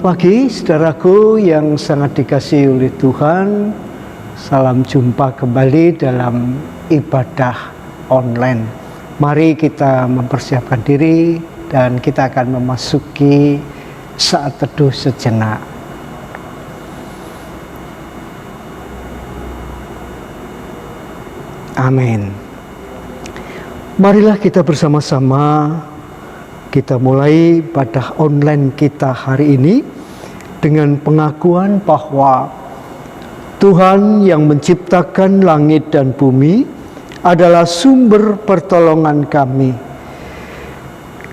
Selamat pagi saudaraku yang sangat dikasihi oleh Tuhan. Salam jumpa kembali dalam ibadah online. Mari kita mempersiapkan diri dan kita akan memasuki saat teduh sejenak. Amin. Marilah kita bersama-sama kita mulai ibadah online kita hari ini dengan pengakuan bahwa Tuhan yang menciptakan langit dan bumi adalah sumber pertolongan kami.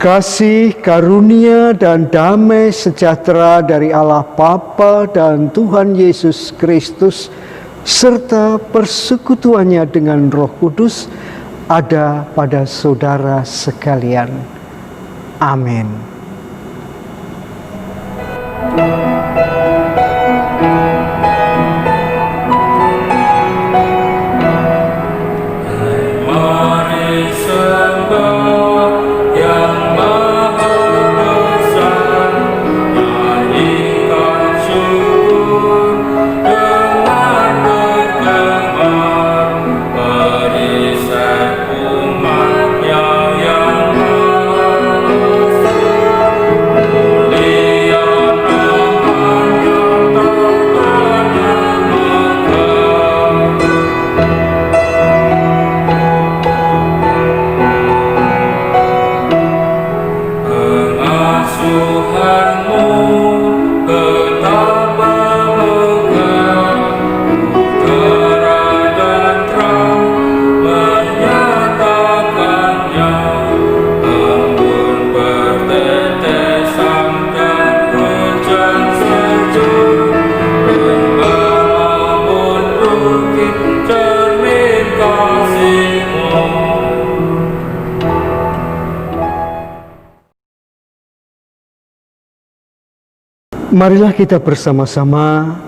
Kasih, karunia, dan damai sejahtera dari Allah Bapa dan Tuhan Yesus Kristus serta persekutuannya dengan Roh Kudus ada pada saudara sekalian. Amin. Marilah kita bersama-sama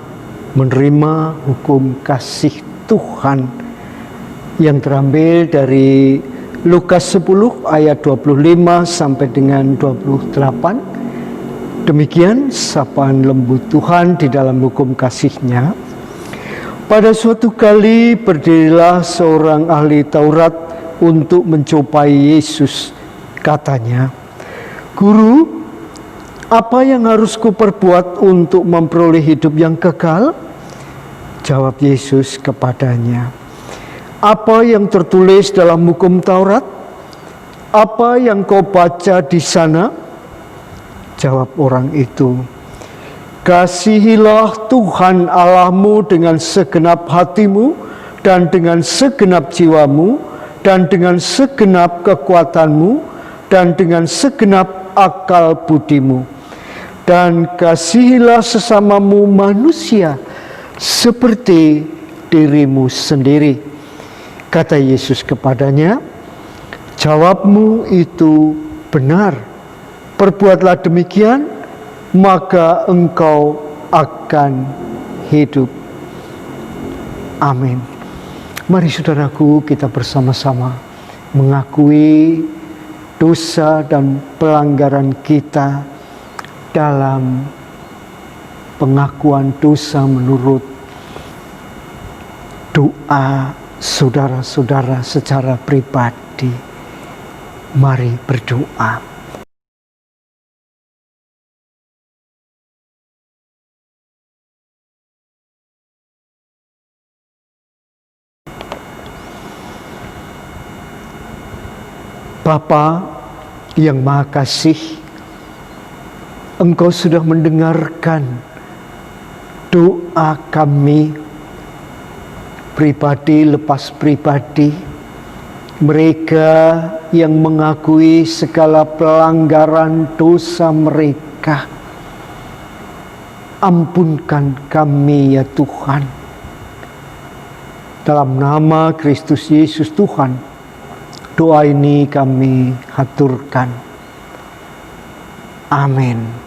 menerima hukum kasih Tuhan yang terambil dari Lukas 10 ayat 25 sampai dengan 28. Demikian sapaan lembut Tuhan di dalam hukum kasih-Nya. Pada suatu kali berdirilah seorang ahli Taurat untuk mencobai Yesus. Katanya, "Guru, apa yang harus kuperbuat untuk memperoleh hidup yang kekal?" Jawab Yesus kepadanya, "Apa yang tertulis dalam hukum Taurat? Apa yang kau baca di sana?" Jawab orang itu, "Kasihilah Tuhan Allahmu dengan segenap hatimu dan dengan segenap jiwamu dan dengan segenap kekuatanmu dan dengan segenap akal budimu. Dan kasihilah sesamamu manusia seperti dirimu sendiri." Kata Yesus kepadanya, "Jawabmu itu benar. Perbuatlah demikian, maka engkau akan hidup." Amin. Mari saudaraku, kita bersama-sama mengakui dosa dan pelanggaran kita dalam pengakuan dosa menurut doa saudara-saudara secara pribadi. Mari berdoa. Bapa yang Maha Kasih, Engkau sudah mendengarkan doa kami pribadi lepas pribadi, mereka yang mengakui segala pelanggaran dosa mereka. Ampunkan kami ya Tuhan. Dalam nama Kristus Yesus Tuhan, doa ini kami haturkan. Amin.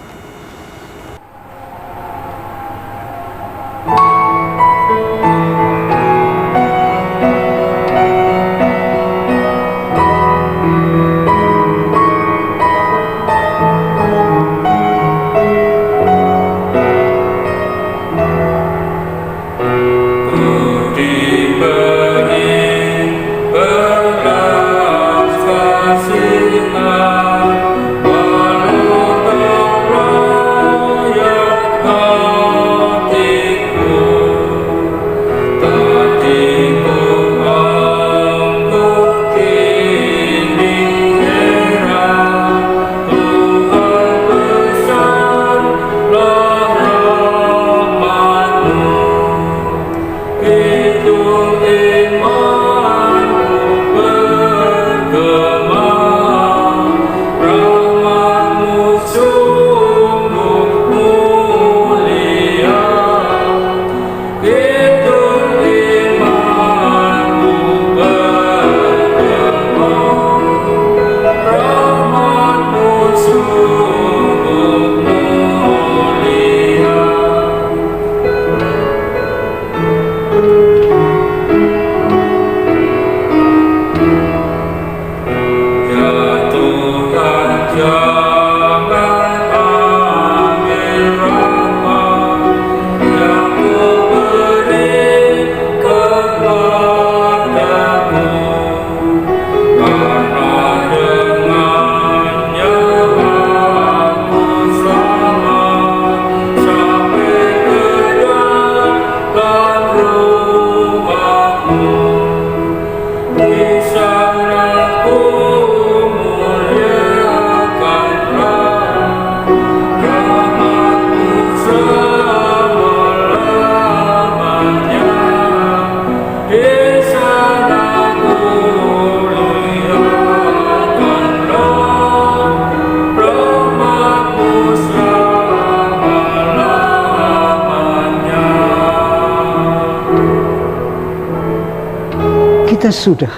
Kita sudah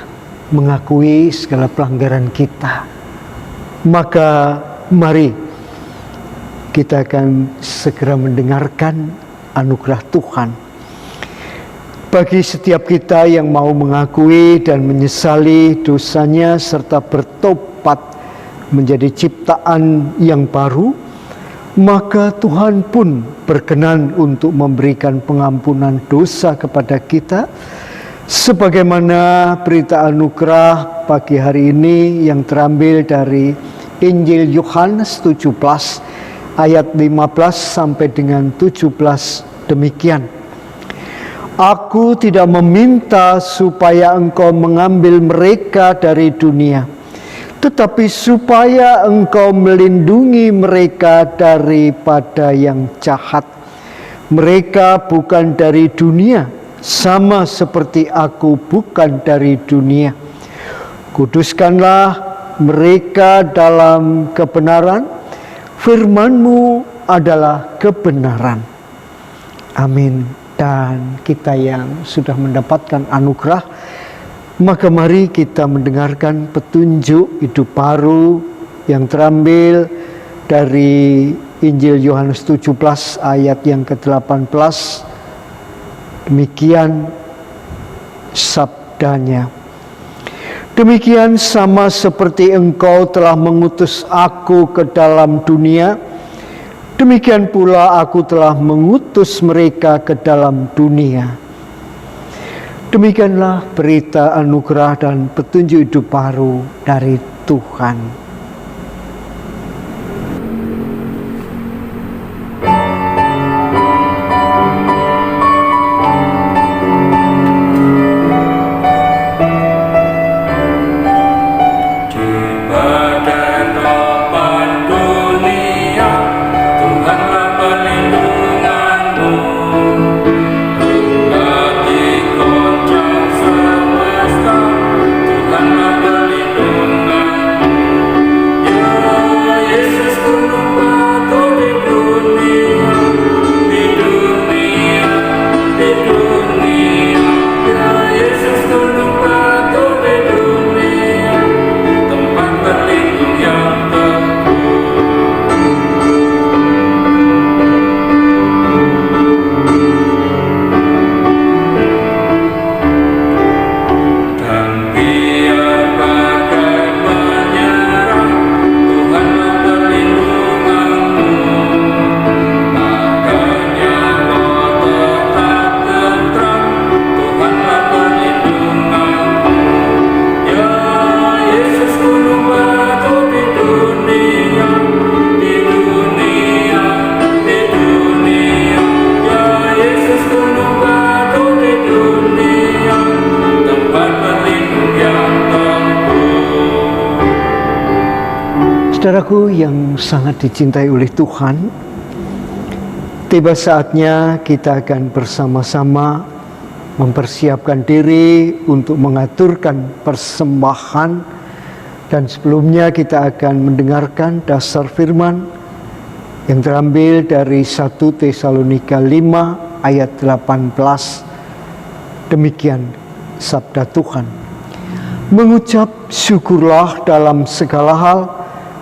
mengakui segala pelanggaran kita, maka mari kita akan segera mendengarkan anugerah Tuhan. Bagi setiap kita yang mau mengakui dan menyesali dosanya serta bertobat menjadi ciptaan yang baru, maka Tuhan pun berkenan untuk memberikan pengampunan dosa kepada kita, sebagaimana berita anugerah pagi hari ini yang terambil dari Injil Yohanes 17 ayat 15 sampai dengan 17 demikian. Aku tidak meminta supaya engkau mengambil mereka dari dunia, tetapi supaya engkau melindungi mereka daripada yang jahat. Mereka bukan dari dunia, sama seperti aku bukan dari dunia. Kuduskanlah mereka dalam kebenaran, firman-Mu adalah kebenaran. Amin. Dan kita yang sudah mendapatkan anugerah, maka mari kita mendengarkan petunjuk hidup baru yang terambil dari Injil Yohanes 17 ayat yang ke-18. Demikian sabdanya. Demikian sama seperti engkau telah mengutus aku ke dalam dunia, demikian pula aku telah mengutus mereka ke dalam dunia. Demikianlah berita anugerah dan petunjuk hidup baru dari Tuhan. Saudaraku yang sangat dicintai oleh Tuhan, tiba saatnya kita akan bersama-sama mempersiapkan diri untuk mengaturkan persembahan, dan sebelumnya kita akan mendengarkan dasar firman yang terambil dari 1 Tesalonika 5 ayat 18. Demikian sabda Tuhan. Mengucap syukurlah dalam segala hal,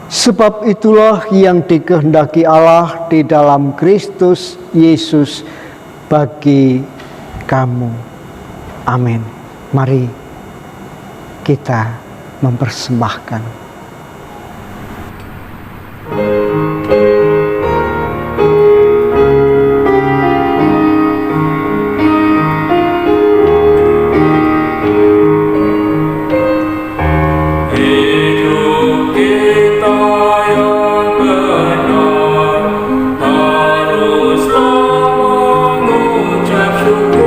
sebab itulah yang dikehendaki Allah di dalam Kristus Yesus bagi kamu. Amin. Mari kita mempersembahkan. Haruslah mengucap syukur.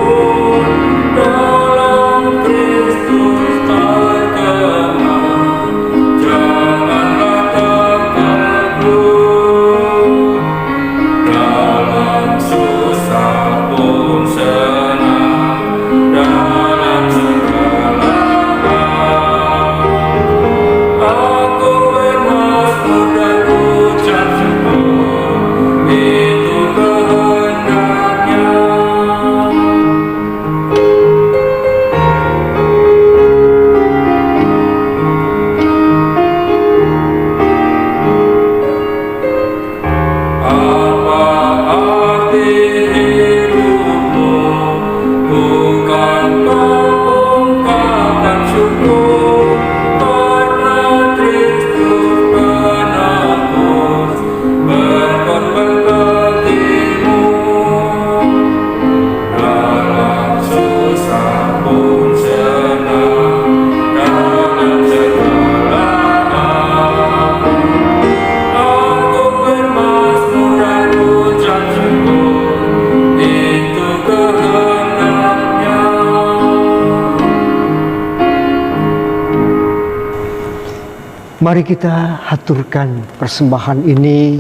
Mari kita haturkan persembahan ini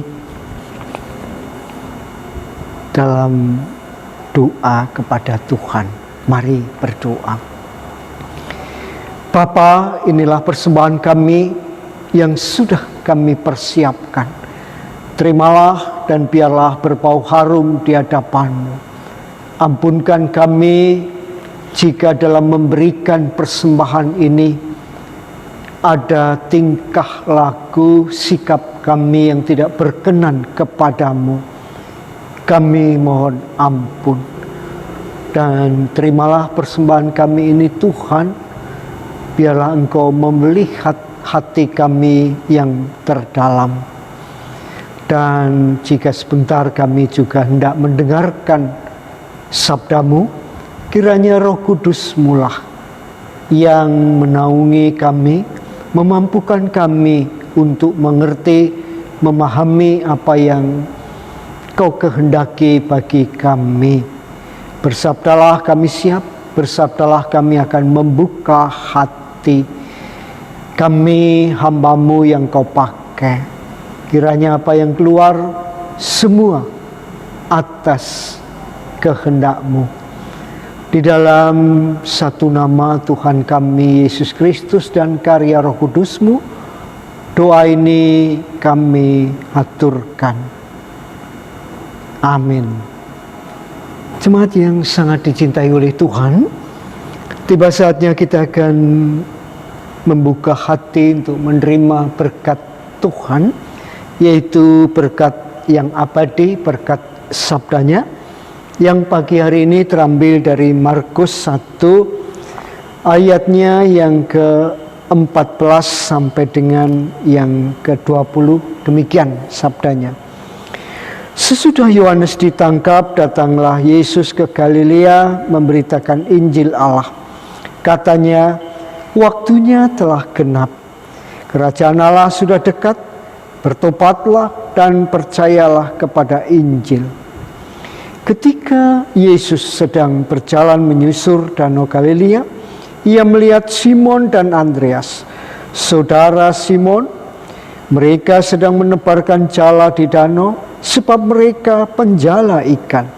dalam doa kepada Tuhan. Mari berdoa. Bapa, inilah persembahan kami yang sudah kami persiapkan. Terimalah dan biarlah berbau harum di hadapan-Mu. Ampunkan kami jika dalam memberikan persembahan ini ada tingkah laku sikap kami yang tidak berkenan kepadamu. Kami mohon ampun. Dan terimalah persembahan kami ini Tuhan. Biarlah Engkau melihat hati kami yang terdalam. Dan jika sebentar kami juga hendak mendengarkan sabdamu, kiranya Roh Kudus-Mu lah yang menaungi kami, memampukan kami untuk mengerti, memahami apa yang Kau kehendaki bagi kami. Bersabdalah kami siap, bersabdalah kami akan membuka hati. Kami hamba-Mu yang Kau pakai. Kiranya apa yang keluar semua atas kehendak-Mu. Di dalam satu nama Tuhan kami Yesus Kristus dan karya Roh Kudus-Mu, doa ini kami haturkan. Amin. Jemaat yang sangat dicintai oleh Tuhan, tiba saatnya kita akan membuka hati untuk menerima berkat Tuhan, yaitu berkat yang abadi, berkat sabdanya, yang pagi hari ini terambil dari Markus 1 ayatnya yang ke-14 sampai dengan yang ke-20. Demikian sabdanya. Sesudah Yohanes ditangkap, datanglah Yesus ke Galilea memberitakan Injil Allah. Katanya, waktunya telah genap. Kerajaan Allah sudah dekat. Bertobatlah dan percayalah kepada Injil. Ketika Yesus sedang berjalan menyusur Danau Galilea, ia melihat Simon dan Andreas, saudara Simon. Mereka sedang menebarkan jala di danau, sebab mereka penjala ikan.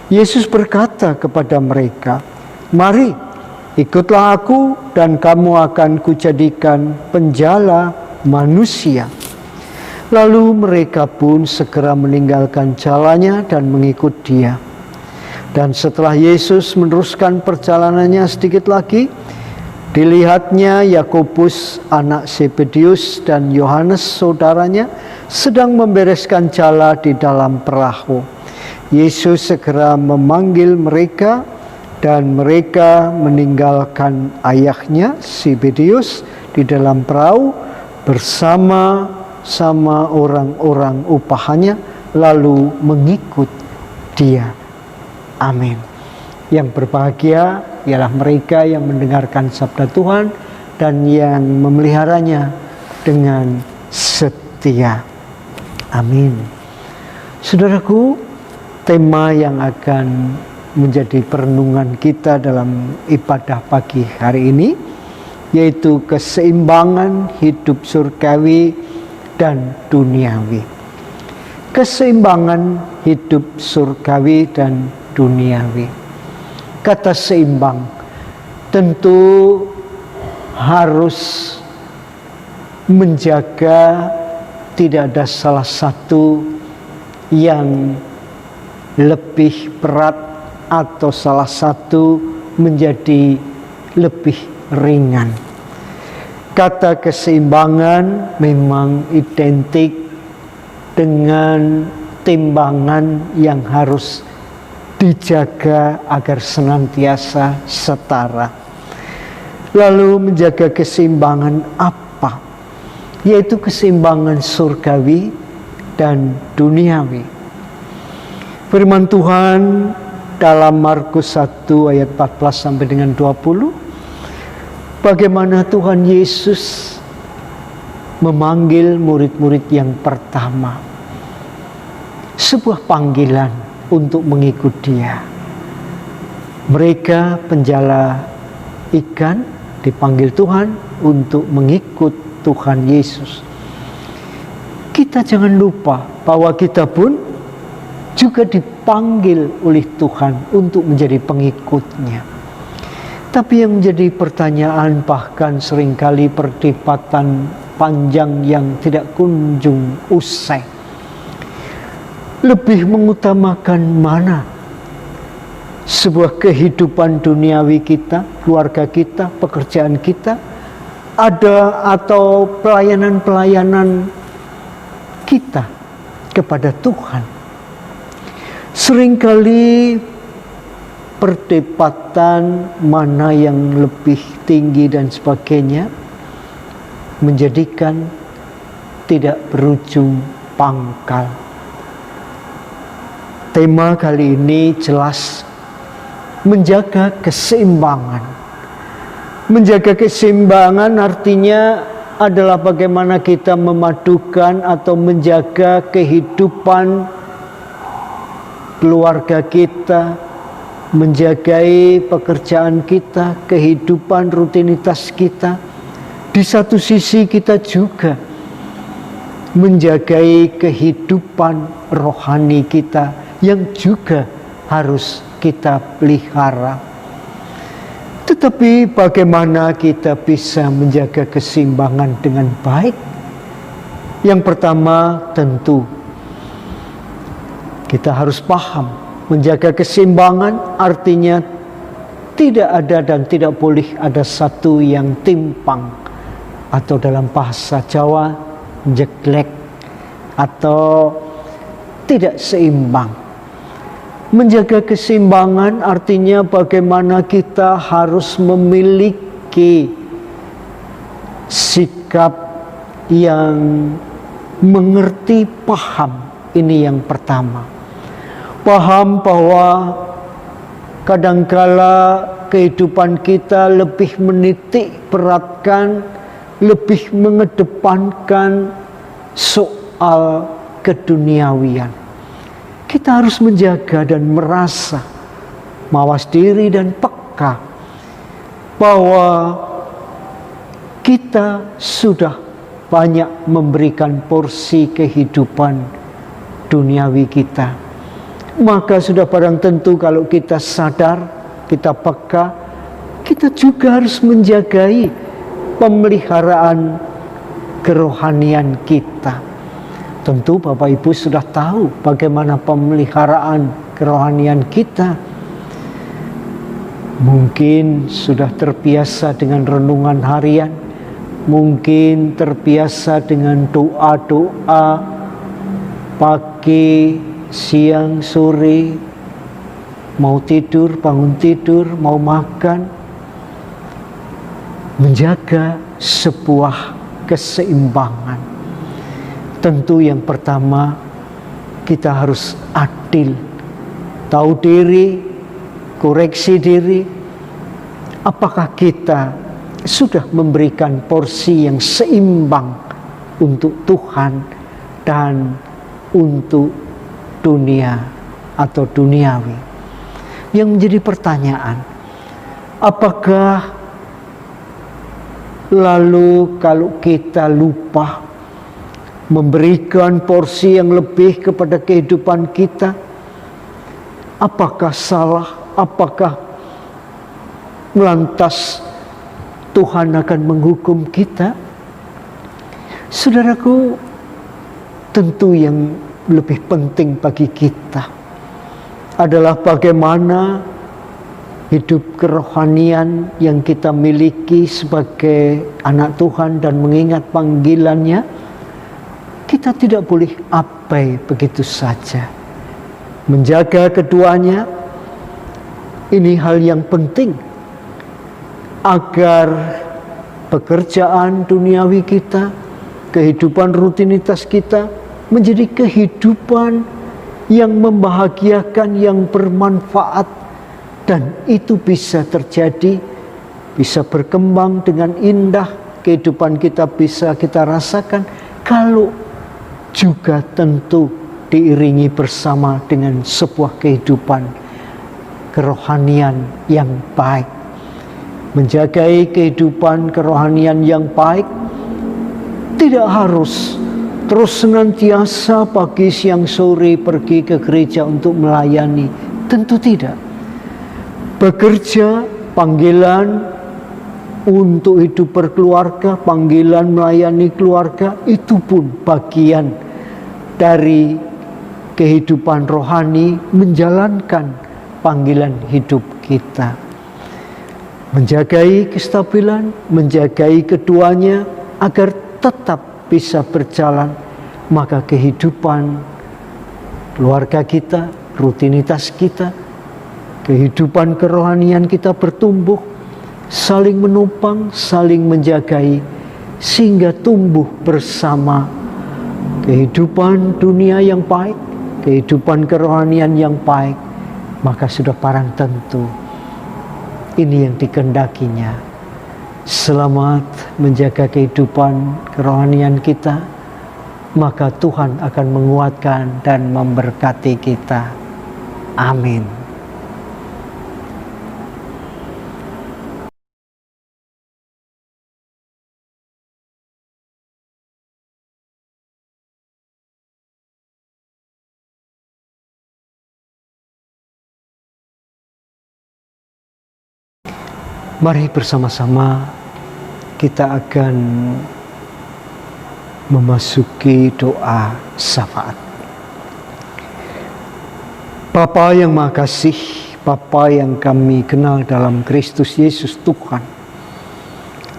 Yesus berkata kepada mereka, "Mari, ikutlah aku dan kamu akan kujadikan penjala manusia." Lalu mereka pun segera meninggalkan jalannya dan mengikut Dia. Dan setelah Yesus meneruskan perjalanannya sedikit lagi, dilihatnya Yakobus anak Zebedius dan Yohanes saudaranya sedang membereskan jala di dalam perahu. Yesus segera memanggil mereka dan mereka meninggalkan ayahnya Zebedius di dalam perahu bersama orang-orang upahannya, lalu mengikut Dia. Amin. Yang berbahagia ialah mereka yang mendengarkan sabda Tuhan dan yang memeliharanya dengan setia. Amin. Saudaraku, tema yang akan menjadi perenungan kita dalam ibadah pagi hari ini yaitu keseimbangan hidup surgawi dan duniawi. Keseimbangan hidup surgawi dan duniawi. Kata seimbang tentu harus menjaga tidak ada salah satu yang lebih berat atau salah satu menjadi lebih ringan. Kata keseimbangan memang identik dengan timbangan yang harus dijaga agar senantiasa setara. Lalu menjaga keseimbangan apa? Yaitu keseimbangan surgawi dan duniawi. Firman Tuhan dalam Markus 1 ayat 14 sampai dengan 20. Bagaimana Tuhan Yesus memanggil murid-murid yang pertama. Sebuah panggilan untuk mengikut Dia. Mereka penjala ikan dipanggil Tuhan untuk mengikut Tuhan Yesus. Kita jangan lupa bahwa kita pun juga dipanggil oleh Tuhan untuk menjadi pengikutnya. Tapi yang menjadi pertanyaan, bahkan seringkali perdebatan panjang yang tidak kunjung usai, lebih mengutamakan mana? Sebuah kehidupan duniawi kita, keluarga kita, pekerjaan kita, atau pelayanan-pelayanan kita kepada Tuhan. Seringkali perdebatan mana yang lebih tinggi dan sebagainya menjadikan tidak berujung pangkal. Tema kali ini jelas menjaga keseimbangan. Menjaga keseimbangan artinya adalah bagaimana kita memadukan atau menjaga kehidupan keluarga kita, menjagai pekerjaan kita, kehidupan rutinitas kita. Di satu sisi kita juga menjagai kehidupan rohani kita yang juga harus kita pelihara. Tetapi bagaimana kita bisa menjaga keseimbangan dengan baik? Yang pertama tentu kita harus paham, menjaga keseimbangan artinya tidak ada dan tidak boleh ada satu yang timpang, atau dalam bahasa Jawa jeglek atau tidak seimbang. Menjaga keseimbangan artinya bagaimana kita harus memiliki sikap yang mengerti, paham. Ini yang pertama. Paham bahwa kadangkala kehidupan kita lebih menitik beratkan, lebih mengedepankan soal keduniawian. Kita harus menjaga dan merasa mawas diri dan peka bahwa kita sudah banyak memberikan porsi kehidupan duniawi kita. Maka sudah barang tentu kalau kita sadar, kita peka, kita juga harus menjagai pemeliharaan kerohanian kita. Tentu Bapak Ibu sudah tahu bagaimana pemeliharaan kerohanian kita. Mungkin sudah terbiasa dengan renungan harian, mungkin terbiasa dengan doa-doa pagi, siang, sore, mau tidur, bangun tidur, mau makan. Menjaga sebuah keseimbangan. Tentu yang pertama kita harus adil, tahu diri, koreksi diri. Apakah kita sudah memberikan porsi yang seimbang untuk Tuhan dan untuk dunia atau duniawi? Yang menjadi pertanyaan, apakah lalu kalau kita lupa memberikan porsi yang lebih kepada kehidupan kita, apakah salah? Apakah lantas Tuhan akan menghukum kita? Saudaraku, tentu yang lebih penting bagi kita adalah bagaimana hidup kerohanian yang kita miliki sebagai anak Tuhan dan mengingat panggilannya. Kita tidak boleh abai begitu saja. Menjaga keduanya, ini hal yang penting agar pekerjaan duniawi kita, kehidupan rutinitas kita menjadi kehidupan yang membahagiakan, yang bermanfaat, dan itu bisa terjadi, bisa berkembang dengan indah. Kehidupan kita bisa kita rasakan kalau juga tentu diiringi bersama dengan sebuah kehidupan kerohanian yang baik. Menjagai kehidupan kerohanian yang baik Tidak harus terus senantiasa pagi, siang, sore pergi ke gereja untuk melayani. Tentu tidak. Bekerja, panggilan untuk hidup berkeluarga, panggilan melayani keluarga, itu pun bagian dari kehidupan rohani, menjalankan panggilan hidup kita. Menjagai kestabilan, menjagai keduanya agar tetap bisa berjalan, maka kehidupan keluarga kita, rutinitas kita, kehidupan kerohanian kita bertumbuh, saling menopang, saling menjagai, sehingga tumbuh bersama kehidupan dunia yang baik, kehidupan kerohanian yang baik, maka sudah barang tentu ini yang dikehendakinya. Selamat menjaga kehidupan kerohanian kita, maka Tuhan akan menguatkan dan memberkati kita. Amin. Mari bersama-sama kita akan memasuki doa syafaat. Bapa yang Maha Kasih, Bapa yang kami kenal dalam Kristus Yesus Tuhan,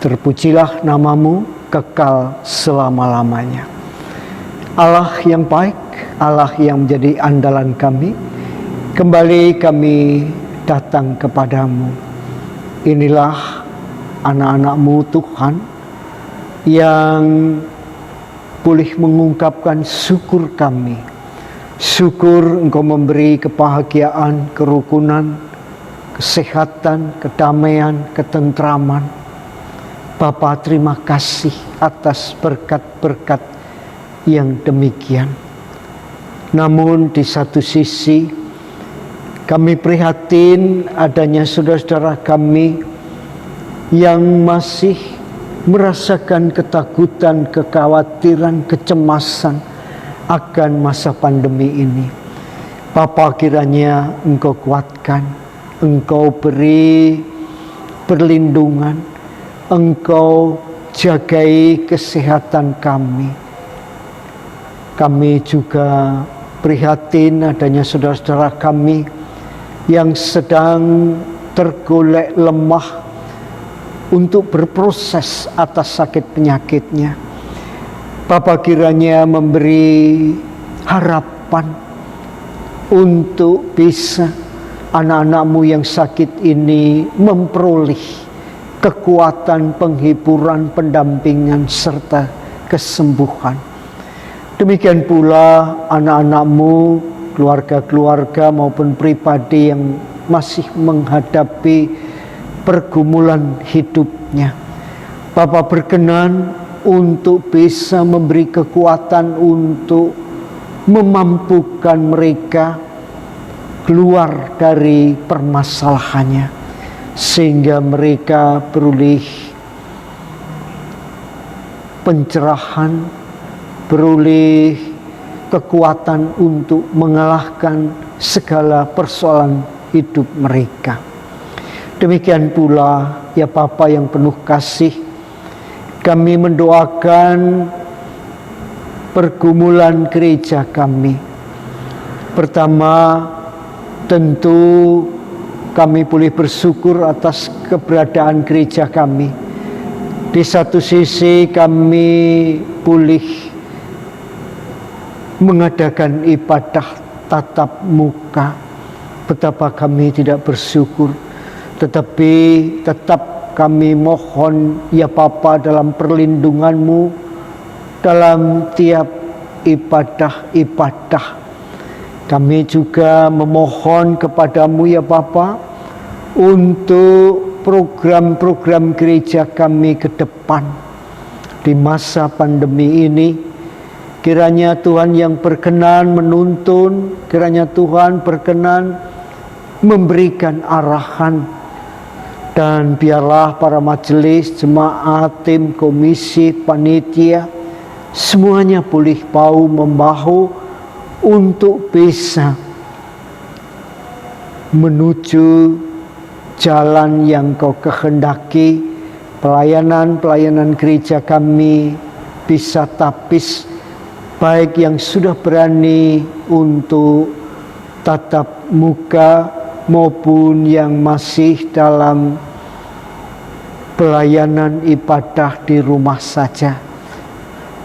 terpujilah namamu kekal selama-lamanya. Allah yang baik, Allah yang menjadi andalan kami, kembali kami datang kepadamu. Inilah anak-anak-Mu Tuhan yang boleh mengungkapkan syukur kami. Syukur Engkau memberi kebahagiaan, kerukunan, kesehatan, kedamaian, ketentraman. Bapa, terima kasih atas berkat-berkat yang demikian. Namun di satu sisi kami prihatin adanya saudara-saudara kami yang masih merasakan ketakutan, kekhawatiran, kecemasan akan masa pandemi ini. Bapa, kiranya Engkau kuatkan, Engkau beri perlindungan, Engkau jagai kesehatan kami. Kami juga prihatin adanya saudara-saudara kami yang sedang tergolek lemah untuk berproses atas sakit penyakitnya. Bapa, kiranya memberi harapan untuk bisa anak-anak-Mu yang sakit ini memperoleh kekuatan, penghiburan, pendampingan, serta kesembuhan. Demikian pula anak-anak-Mu, keluarga-keluarga maupun pribadi yang masih menghadapi pergumulan hidupnya. Bapa, berkenan untuk bisa memberi kekuatan untuk memampukan mereka keluar dari permasalahannya, sehingga mereka beroleh pencerahan, beroleh kekuatan untuk mengalahkan segala persoalan hidup mereka. Demikian pula ya Bapa yang penuh kasih, kami mendoakan pergumulan gereja kami. Pertama, tentu kami boleh bersyukur atas keberadaan gereja kami. Di satu sisi kami boleh mengadakan ibadah tatap muka. Betapa kami tidak bersyukur. Tetapi tetap kami mohon ya Bapa dalam perlindungan-Mu dalam tiap ibadah-ibadah. Kami juga memohon kepadamu ya Bapa untuk program-program gereja kami ke depan di masa pandemi ini. Kiranya Tuhan yang berkenan menuntun, kiranya Tuhan berkenan memberikan arahan, dan biarlah para majelis, jemaat, tim, komisi, panitia semuanya boleh bahu membahu untuk bisa menuju jalan yang Kau kehendaki. Pelayanan gereja kami bisa tapis, baik yang sudah berani untuk tatap muka maupun yang masih dalam pelayanan ibadah di rumah saja.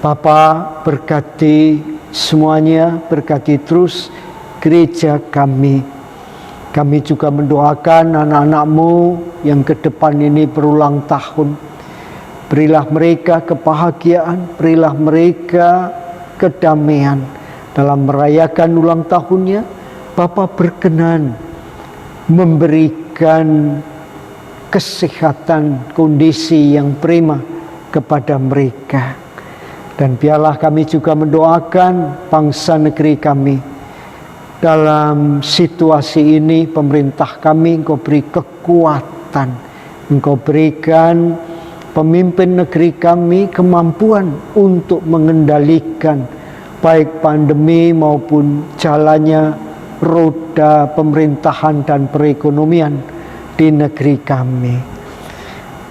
Bapa, berkati semuanya, berkati terus gereja kami. Kami juga mendoakan anak-anak-Mu yang ke depan ini berulang tahun. Berilah mereka kebahagiaan, berilah mereka kedamaian dalam merayakan ulang tahunnya. Bapa berkenan memberikan kesehatan, kondisi yang prima kepada mereka. Dan biarlah kami juga mendoakan bangsa negeri kami. Dalam situasi ini pemerintah kami Engkau beri kekuatan, Engkau berikan pemimpin negeri kami kemampuan untuk mengendalikan baik pandemi maupun jalannya roda pemerintahan dan perekonomian di negeri kami.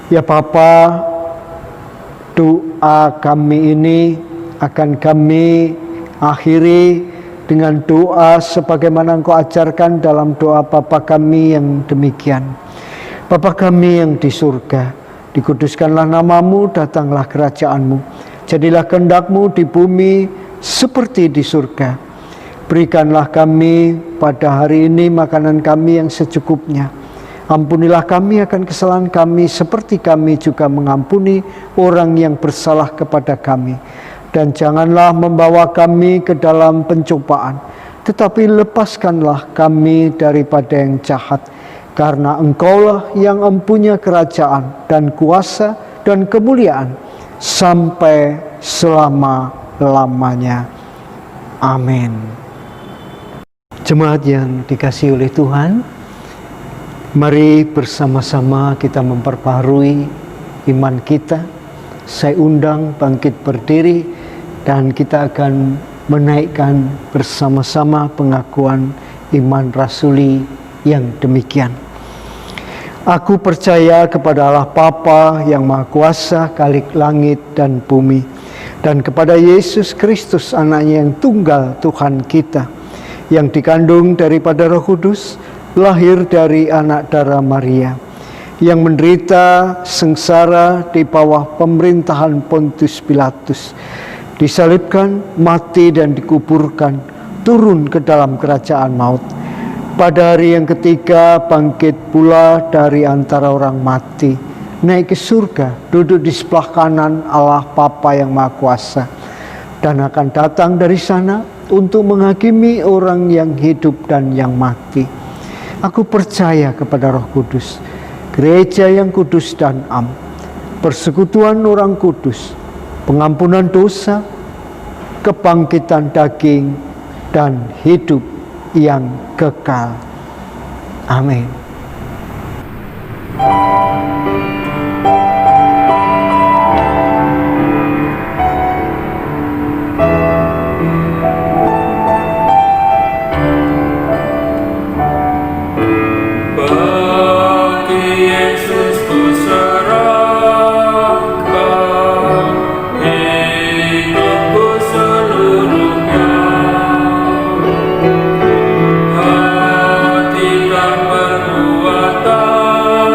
Ya Bapa, doa kami ini akan kami akhiri dengan doa sebagaimana Engkau ajarkan dalam doa Bapa kami yang demikian. Bapa kami yang di surga, dikuduskanlah namamu, datanglah kerajaanmu. Jadilah kehendak-Mu di bumi seperti di surga. Berikanlah kami pada hari ini makanan kami yang secukupnya. Ampunilah kami akan kesalahan kami seperti kami juga mengampuni orang yang bersalah kepada kami. Dan janganlah membawa kami ke dalam pencobaan, tetapi lepaskanlah kami daripada yang jahat. Karena Engkaulah yang mempunyai kerajaan dan kuasa dan kemuliaan sampai selama-lamanya. Amin. Jemaat yang dikasihi oleh Tuhan, mari bersama-sama kita memperbaharui iman kita. Saya undang bangkit berdiri dan kita akan menaikkan bersama-sama pengakuan iman rasuli yang demikian. Aku percaya kepada Allah Bapa yang Maha Kuasa, Khalik langit dan bumi, dan kepada Yesus Kristus anaknya yang tunggal Tuhan kita, yang dikandung daripada Roh Kudus, lahir dari anak darah Maria, yang menderita sengsara di bawah pemerintahan Pontius Pilatus, disalibkan, mati dan dikuburkan, turun ke dalam kerajaan maut. Pada hari yang ketiga bangkit pula dari antara orang mati, naik ke surga, duduk di sebelah kanan Allah Bapa yang Maha Kuasa, dan akan datang dari sana untuk menghakimi orang yang hidup dan yang mati. Aku percaya kepada Roh Kudus, gereja yang kudus dan am, persekutuan orang kudus, pengampunan dosa, kebangkitan daging, dan hidup yang kekal. Amin. Hatikan perbuatan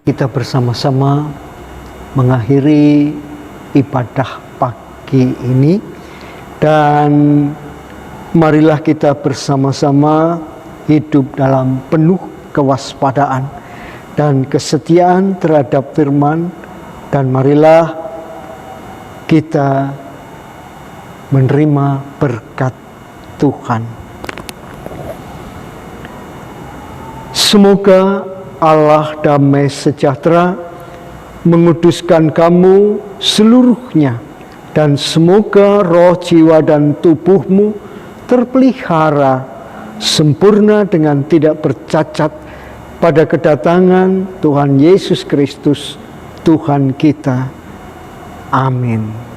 kita bersama-sama mengakhiri ibadah pagi ini, dan marilah kita bersama-sama hidup dalam penuh kewaspadaan dan kesetiaan terhadap firman, dan marilah kita menerima berkat Tuhan. Semoga Allah damai sejahtera menguduskan kamu seluruhnya, dan semoga roh, jiwa, dan tubuhmu terpelihara sempurna dengan tidak bercacat pada kedatangan Tuhan Yesus Kristus, Tuhan kita. Amin.